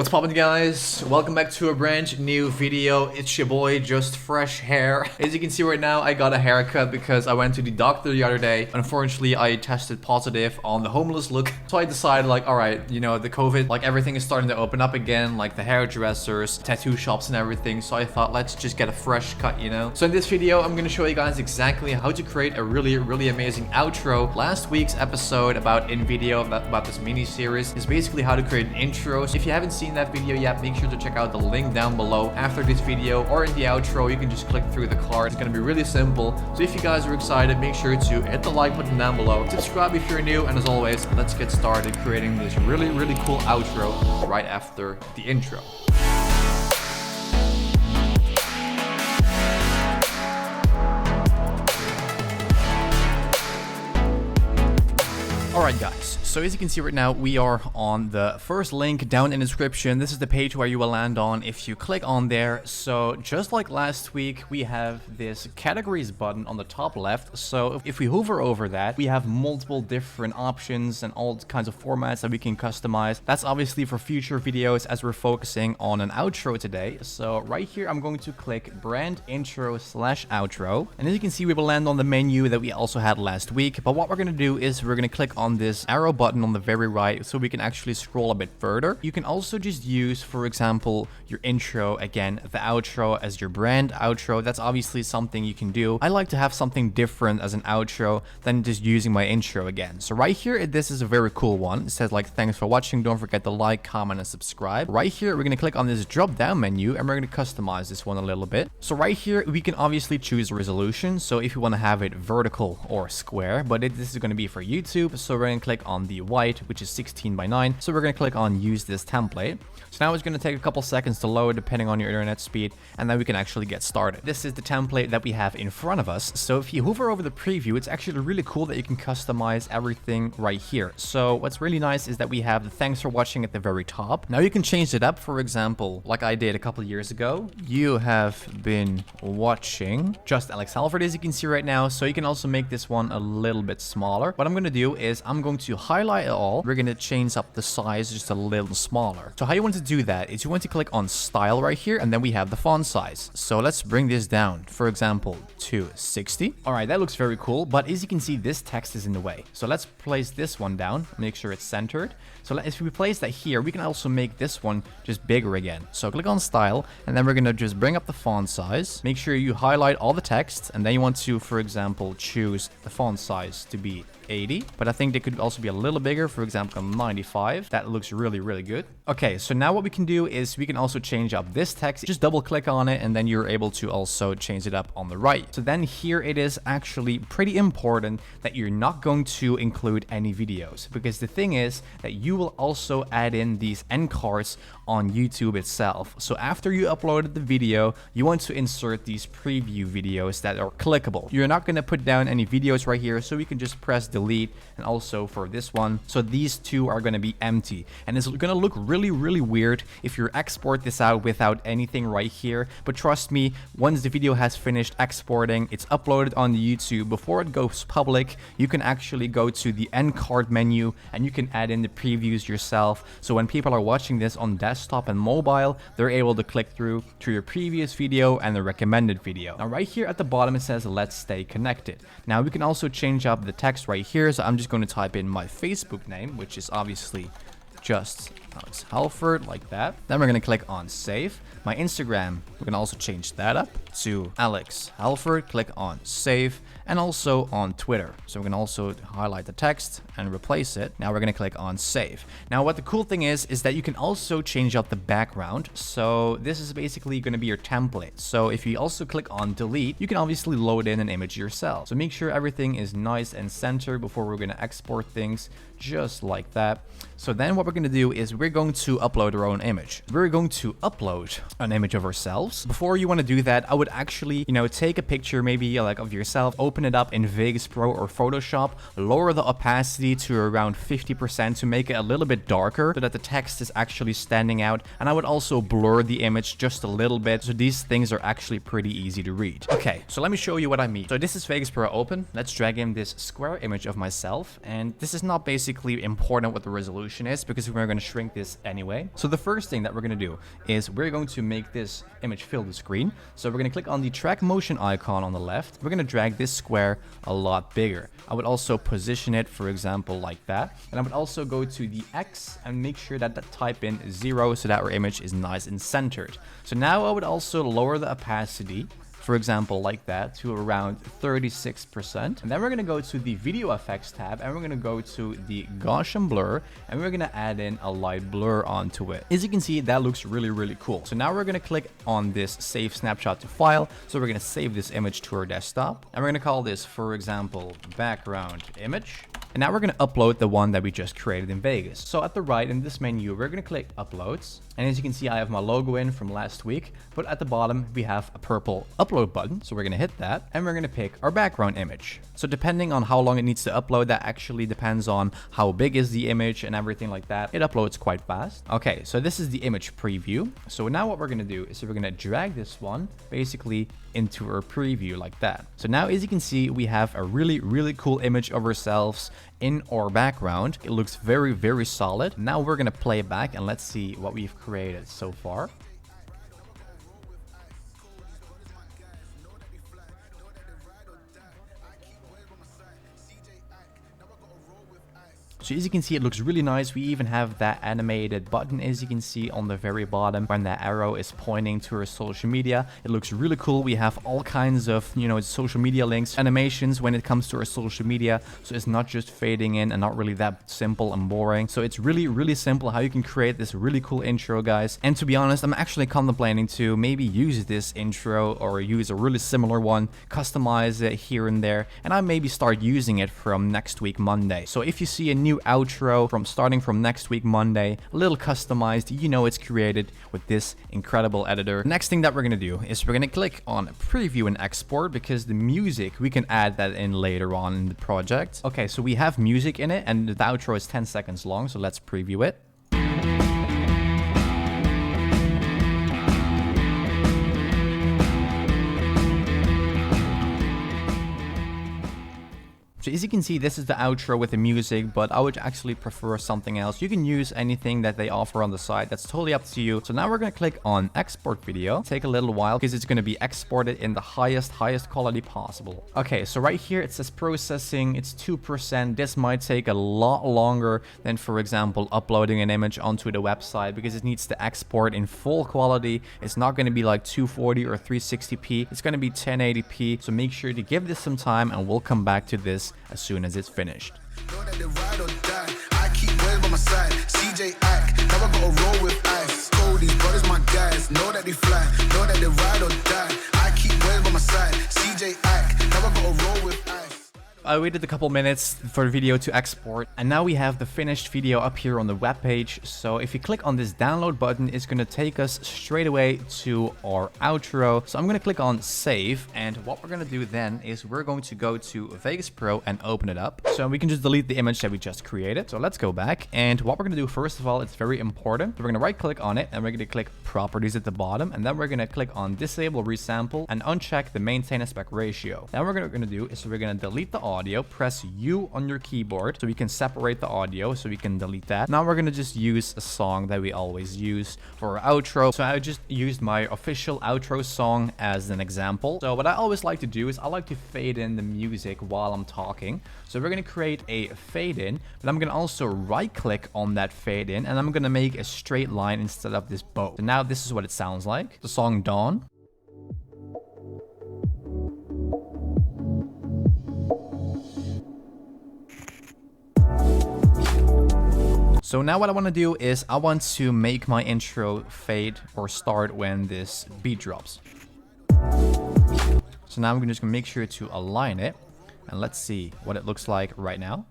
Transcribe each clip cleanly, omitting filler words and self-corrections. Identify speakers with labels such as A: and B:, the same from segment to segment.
A: What's poppin', guys? Welcome back to a brand new video. It's your boy, Just Fresh Hair. As you can see right now, I got a haircut because I went to the doctor the other day. Unfortunately, I tested positive on the homeless look. So I decided, like, alright, you know, the COVID, like, everything is starting to open up again, like the hairdressers, tattoo shops and everything. So I thought, let's just get a fresh cut, you know? So in this video, I'm gonna show you guys exactly how to create a really amazing outro. Last week's episode about this mini series is basically how to create an intro. So if you haven't seen that video yet, make sure to check out the link down below after this video, or in the outro you can just click through the card. It's gonna be really simple. So if you guys are excited, make sure to hit the like button down below, subscribe if you're new, and as always, let's get started creating this really cool outro right after the intro. Alright guys, so as you can see right now, we are on the first link down in the description. This is the page where you will land on if you click on there. So just like last week, we have this categories button on the top left. So if we hover over that, we have multiple different options and all kinds of formats that we can customize. That's obviously for future videos as we're focusing on an outro today. So right here, I'm going to click brand intro / outro. And as you can see, we will land on the menu that we also had last week. But what we're going to do is we're going to click on this arrow button on the very right so we can actually scroll a bit further. You can also just use, for example, your intro, again, the outro as your brand outro. That's obviously something you can do. I like to have something different as an outro than just using my intro again. So right here, this is a very cool one. It says like, thanks for watching. Don't forget to like, comment, and subscribe. Right here, we're going to click on this drop down menu and we're going to customize this one a little bit. So right here, we can obviously choose resolution. So if you want to have it vertical or square, but this is going to be for YouTube. So we're going to click on the white, which is 16:9. So we're going to click on use this template. So now it's going to take a couple seconds to load depending on your internet speed, and then we can actually get started. This is the template that we have in front of us. So if you hover over the preview, it's actually really cool that you can customize everything right here. So what's really nice is that we have the thanks for watching at the very top. Now you can change it up, for example, like I did a couple years ago. You have been watching JustAlexHalford, as you can see right now. So you can also make this one a little bit smaller. What I'm going to do is I'm going to highlight it all. We're going to change up the size just a little smaller. So how you want to do that is you want to click on style right here, and then we have the font size. So let's bring this down, for example, to 60. All right, that looks very cool, but as you can see, this text is in the way. So let's place this one down, make sure it's centered. So if we place that here, we can also make this one just bigger again. So click on style, and then we're going to just bring up the font size. Make sure you highlight all the text, and then you want to, for example, choose the font size to be 80, but I think they could also be a little bigger, for example 95. That looks really good. Okay, so now what we can do is we can also change up this text. Just double click on it, and then you're able to also change it up on the right. So then here it is actually pretty important that you're not going to include any videos, because the thing is that you will also add in these end cards on YouTube itself. So after you uploaded the video, you want to insert these preview videos that are clickable. You're not going to put down any videos right here, so we can just press delete. And also for this one, so these two are going to be empty, and it's going to look really weird if you export this out without anything right here. But trust me, once the video has finished exporting, it's uploaded on the YouTube, before it goes public, you can actually go to the end card menu and you can add in the previews yourself. So when people are watching this on desktop and mobile, they're able to click through to your previous video and the recommended video. Now right here at the bottom, it says let's stay connected. Now we can also change up the text right here. So I'm just going to type in my Facebook name, which is obviously JustAlexHalford, like that. Then we're going to click on save. My Instagram, we're going to also change that up to AlexHalford. Click on save. And also on Twitter. So we're going to also highlight the text and replace it. Now we're going to click on save. Now what the cool thing is that you can also change out the background. So this is basically going to be your template. So if you also click on delete, you can obviously load in an image yourself. So make sure everything is nice and centered before we're going to export things, just like that. So then what we're going to do is we're going to upload our own image. We're going to upload an image of ourselves. Before you want to do that, I would actually, take a picture maybe like of yourself, open it up in Vegas Pro or Photoshop, lower the opacity to around 50% to make it a little bit darker so that the text is actually standing out. And I would also blur the image just a little bit, so these things are actually pretty easy to read. Okay, so let me show you what I mean. So this is Vegas Pro open. Let's drag in this square image of myself, and this is not basically basically important what the resolution is because we're going to shrink this anyway. So the first thing that we're going to do is we're going to make this image fill the screen. So we're going to click on the track motion icon on the left. We're going to drag this square a lot bigger. I would also position it, for example, like that. And I would also go to the X and make sure that type in 0 so that our image is nice and centered. So now I would also lower the opacity, for example, like that, to around 36%. And then we're going to go to the video effects tab and we're going to go to the Gaussian blur and we're going to add in a light blur onto it. As you can see, that looks really cool. So now we're going to click on this save snapshot to file. So we're going to save this image to our desktop and we're going to call this, for example, background image. And now we're going to upload the one that we just created in Vegas. So at the right in this menu, we're going to click uploads. And as you can see, I have my logo in from last week, but at the bottom, we have a purple upload button. So we're going to hit that and we're going to pick our background image. So depending on how long it needs to upload, that actually depends on how big is the image and everything like that. It uploads quite fast. Okay, so this is the image preview. So now what we're going to do is we're going to drag this one basically into our preview like that. So now as you can see, we have a really cool image of ourselves in our background. It looks very solid. Now we're going to play it back and let's see what we've created so far. So as you can see, it looks really nice. We even have that animated button, as you can see on the very bottom, when that arrow is pointing to our social media. It looks really cool. We have all kinds of, social media links, animations when it comes to our social media. So it's not just fading in and not really that simple and boring. So it's really simple how you can create this really cool intro, guys. And to be honest, I'm actually contemplating to maybe use this intro or use a really similar one, customize it here and there, and I maybe start using it from next week, Monday. So if you see a new outro starting from next week Monday, a little customized, it's created with this incredible editor. Next thing that we're gonna do is we're gonna click on preview and export because the music, we can add that in later on in the project. Okay, so we have music in it and the outro is 10 seconds long, so let's preview it. So as you can see, this is the outro with the music, but I would actually prefer something else. You can use anything that they offer on the site. That's totally up to you. So now we're going to click on export video. Take a little while because it's going to be exported in the highest quality possible. Okay, so right here it says processing. It's 2%. This might take a lot longer than, for example, uploading an image onto the website because it needs to export in full quality. It's not going to be like 240 or 360p. It's going to be 1080p. So make sure to give this some time and we'll come back to this as soon as it's finished. I waited a couple minutes for the video to export and now we have the finished video up here on the web page. So if you click on this download button, it's going to take us straight away to our outro. So I'm going to click on save, and what we're going to do then is we're going to go to Vegas Pro and open it up. So we can just delete the image that we just created. So let's go back, and what we're going to do first of all, it's very important. We're going to right click on it and we're going to click properties at the bottom, and then we're going to click on disable resample and uncheck the maintain aspect ratio. Then what we're going to do is we're going to delete the audio, press U on your keyboard so we can separate the audio, so we can delete that. Now we're gonna just use a song that we always use for our outro. So I just used my official outro song as an example. So what I always like to do is I like to fade in the music while I'm talking. So we're gonna create a fade in, but I'm gonna also right click on that fade in and I'm gonna make a straight line instead of this bow. So now this is what it sounds like. The song Dawn. So now what I want to do is I want to make my intro fade or start when this beat drops. So now I'm just going to make sure to align it, and let's see what it looks like right now.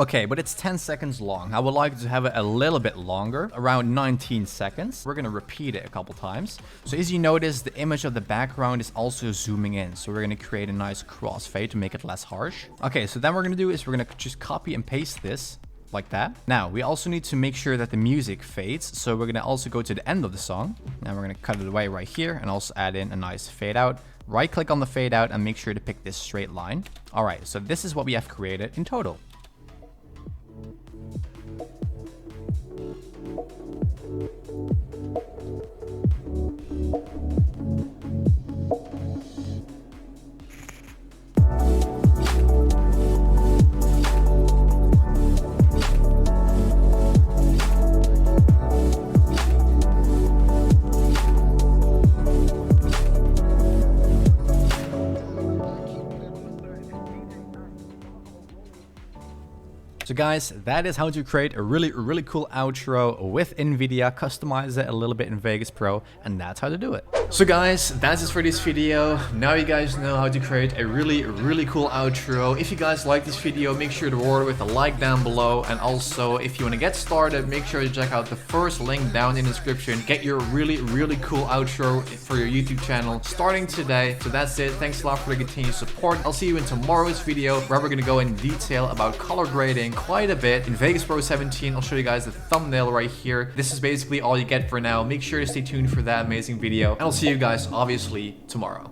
A: Okay, but it's 10 seconds long. I would like to have it a little bit longer, around 19 seconds. We're gonna repeat it a couple times. So as you notice, the image of the background is also zooming in. So we're gonna create a nice crossfade to make it less harsh. Okay, so then what we're gonna do is we're gonna just copy and paste this like that. Now, we also need to make sure that the music fades. So we're gonna also go to the end of the song. And we're gonna cut it away right here and also add in a nice fade out. Right click on the fade out and make sure to pick this straight line. All right, so this is what we have created in total. So guys, that is how to create a really cool outro with NVIDIA, customize it a little bit in Vegas Pro, and that's how to do it. So guys, that's it for this video. Now you guys know how to create a really cool outro. If you guys like this video, make sure to reward it with a like down below, and also if you want to get started, make sure to check out the first link down in the description. Get your really cool outro for your YouTube channel starting today. So that's it. Thanks a lot for the continued support. I'll see you in tomorrow's video where we're going to go in detail about color grading quite a bit in Vegas Pro 17. I'll show you guys the thumbnail right here. This is basically all you get for now. Make sure to stay tuned for that amazing video, and I'll see you guys obviously tomorrow.